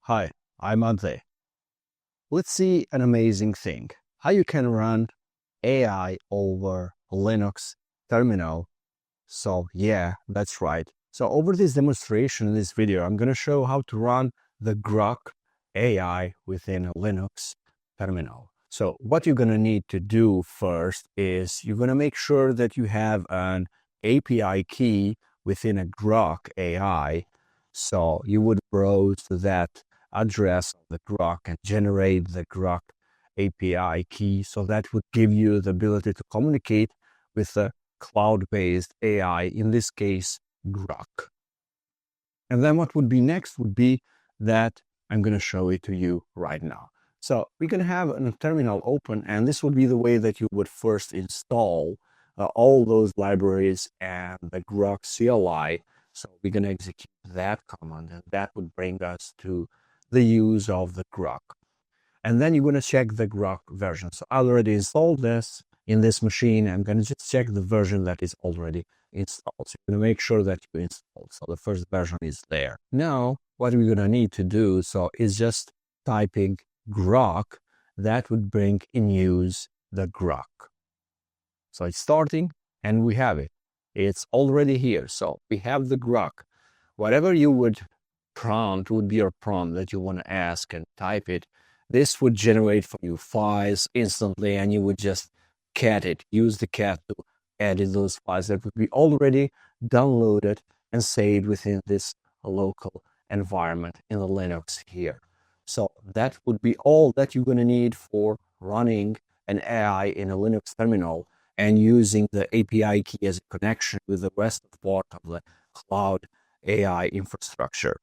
Hi, I'm Ante. Let's see an amazing thing. How you can run AI over Linux terminal. So yeah, that's right. So over this demonstration in this video, I'm going to show how to run the Grok AI within a Linux terminal. So what you're going to need to do first is you're going to make sure that you have an API key within a Grok AI. So you would browse to that address of the Grok and generate the Grok API key. So that would give you the ability to communicate with the cloud-based AI, in this case, Grok. And then what would be next would be that I'm going to show it to you right now. So we're going to have a terminal open, and this would be the way that you would first install all those libraries and the Grok CLI. So we're going to execute that command, and that would bring us to the use of the Grok. And then you're going to check the Grok version. So I already installed this in this machine. I'm going to just check the version that is already installed. So you're going to make sure that you installed. So the first version is there. Now, what we're going to need to do is just typing Grok. That would bring in use the Grok. So it's starting and we have it. It's already here. So we have the Grok. Whatever you would prompt would be your prompt that you want to ask and type it. This would generate for you files instantly, and you would just cat it, use the cat to edit those files that would be already downloaded and saved within this local environment in the Linux here. So that would be all that you're going to need for running an AI in a Linux terminal and using the API key as a connection with the rest of part of the cloud AI infrastructure.